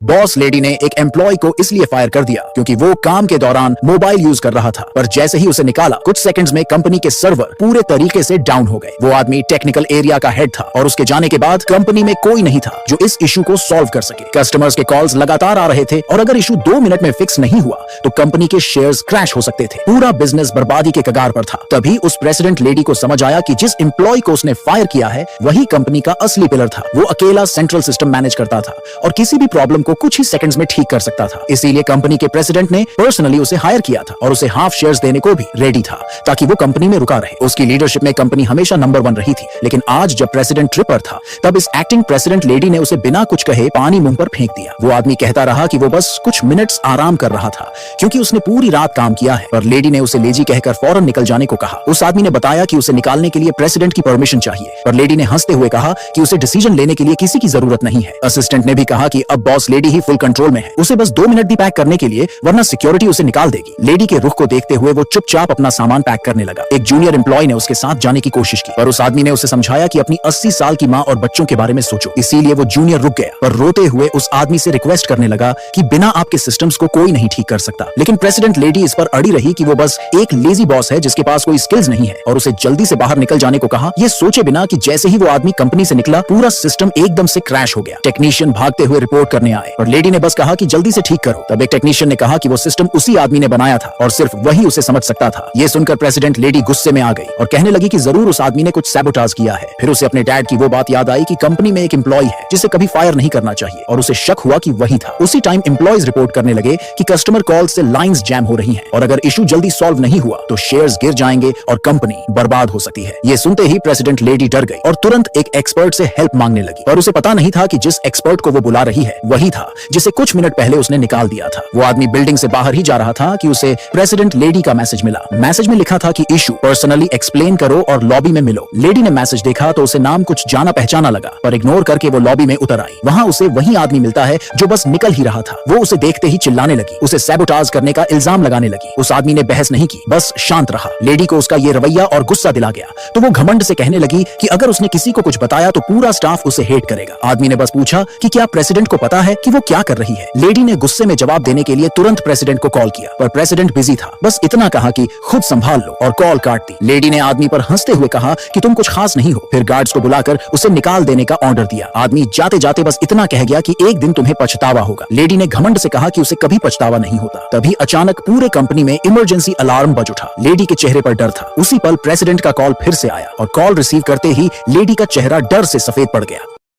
Boss lady ने एक employ को इसलिए फायर कर दिया क्योंकि वो काम के दौरान मोबाइल यूज कर रहा था, पर जैसे ही उसे निकाला कुछ सेकंड्स में कंपनी के सर्वर पूरे तरीके से डाउन हो गए। वो आदमी टेक्निकल एरिया का हेड था और उसके जाने के बाद कंपनी में कोई नहीं था जो इस इशू को सॉल्व कर सके। कस्टमर्स के कॉल्स लगातार आ रहे थे और अगर इशू 2 मिनट में फिक्स नहीं हुआ तो कंपनी के शेयर्स क्रैश हो सकते थे। पूरा बिजनेस बर्बादी के कगार पर था। तभी उस प्रेसिडेंट लेडी को समझ आया कि जिस एम्प्लॉय को उसने फायर किया है वही कंपनी का असली पिलर था। वो अकेला सेंट्रल सिस्टम मैनेज करता था और किसी भी प्रॉब्लम को कुछ ही सेकंड्स में ठीक कर सकता था। इसीलिए कंपनी के प्रेसिडेंट ने पर्सनली उसे हायर किया था और उसे हाफ शेयर्स देने को भी रेडी था ताकि वो कंपनी में रुका रहे। उसकी लीडरशिप में कंपनी हमेशा नंबर 1 रही थी, लेकिन आज जब प्रेसिडेंट ट्रिपर था तब इस एक्टिंग प्रेसिडेंट लेडी ने उसे बिना कुछ कहे पानी मुंह पर फेंक दिया। वो आदमी कहता रहा कि वो बस कुछ मिनट्स आराम कर रहा था क्योंकि उसने पूरी रात काम किया है, पर लेडी ने उसे लेजी कहकर फौरन निकल जाने को कहा। उस आदमी ने बताया कि उसे निकालने के लिए प्रेसिडेंट की परमिशन चाहिए, पर लेडी ने हंसते हुए कहा कि उसे डिसीजन लेने के लिए किसी की जरूरत नहीं है। असिस्टेंट ने भी कहा कि अब बॉस लेडी ही फुल कंट्रोल में है, उसे बस 2 मिनट भी पैक करने के लिए, वरना सिक्योरिटी उसे निकाल देगी। लेडी के रुख को देखते हुए वो चुपचाप अपना सामान पैक करने लगा। एक जूनियर एम्प्लॉय ने उसके साथ जाने की कोशिश की, पर उस आदमी ने उसे समझाया कि अपनी 80 साल की माँ और बच्चों के बारे में सोचो। इसीलिए वो जूनियर रुक गया, पर रोते हुए उस आदमी से रिक्वेस्ट करने लगा कि बिना आपके सिस्टम्स को कोई नहीं ठीक कर सकता। लेकिन प्रेसिडेंट लेडी इस पर अड़ी रही कि वो बस एक लेजी बॉस है जिसके पास कोई स्किल्स नहीं है, और उसे जल्दी से बाहर निकल जाने को कहा। ये सोचे बिना कि जैसे ही वो आदमी कंपनी से निकला पूरा सिस्टम एकदम से क्रैश हो गया। टेक्नीशियन भागते हुए रिपोर्ट करने आए और लेडी ने बस कहा कि जल्दी से ठीक करो। तब एक टेक्नीशियन ने कहा कि वो सिस्टम उसी आदमी ने बनाया था और सिर्फ वही उसे समझ सकता था। ये सुनकर प्रेसिडेंट लेडी गुस्से में आ गई और कहने लगी कि जरूर उस आदमी ने कुछ सैबोटाज किया है। फिर उसे अपने डैड की वो बात याद आई कि कंपनी में एक एम्प्लॉय है जिसे कभी फायर नहीं करना चाहिए, और उसे शक हुआ कि वही था। उसी टाइम एम्प्लॉयज रिपोर्ट करने लगे कि कस्टमर कॉल से लाइंस जैम हो रही हैं और अगर इशू जल्दी सॉल्व नहीं हुआ तो शेयर्स गिर जाएंगे और कंपनी बर्बाद हो सकती है। ये सुनते ही प्रेसिडेंट लेडी डर गई और तुरंत एक एक्सपर्ट से हेल्प मांगने लगी, पर उसे पता नहीं था कि जिस एक्सपर्ट को वो बुला रही है वही था जिसे कुछ मिनट पहले उसने निकाल दिया था। वो आदमी बिल्डिंग से बाहर ही जा रहा था कि उसे प्रेसिडेंट लेडी का मैसेज मिला। मैसेज में लिखा था कि इशू पर्सनली एक्सप्लेन करो और लॉबी में मिलो। लेडी ने मैसेज देखा तो उसे नाम कुछ जाना पहचाना लगा, पर इग्नोर करके वो लॉबी में उतर आई। वहाँ उसे वही आदमी मिलता है जो बस निकल ही रहा था। वो उसे देखते ही चिल्लाने लगी, उसे सैबोटाज करने का इल्जाम लगाने लगी। उस आदमी ने बहस नहीं की, बस शांत रहा। लेडी को उसका ये रवैया और गुस्सा दिला गया तो वो घमंड से कहने लगी कि अगर उसने किसी को कुछ बताया तो पूरा स्टाफ उसे हेट करेगा। आदमी ने बस पूछा कि क्या प्रेसिडेंट को पता है कि वो क्या कर रही है। लेडी ने गुस्से में जवाब देने के लिए तुरंत प्रेसिडेंट को कॉल किया, पर प्रेसिडेंट बिजी था। बस इतना कहा कि खुद संभाल लो और कॉल काट दी। लेडी ने आदमी पर हंसते हुए कहा कि तुम कुछ खास नहीं हो। फिर गार्ड्स को बुलाकर उसे निकाल देने का ऑर्डर दिया। आदमी जाते जाते बस इतना कह गया कि एक दिन तुम्हें पछतावा होगा। लेडी ने घमंड से कहा कि उसे कभी पछतावा नहीं होता। तभी अचानक पूरे कंपनी में इमरजेंसी अलार्म बज उठा। लेडी के चेहरे पर डर था। उसी पल प्रेसिडेंट का कॉल फिर से आया और कॉल रिसीव करते ही लेडी का चेहरा डर से सफेद पड़ गया।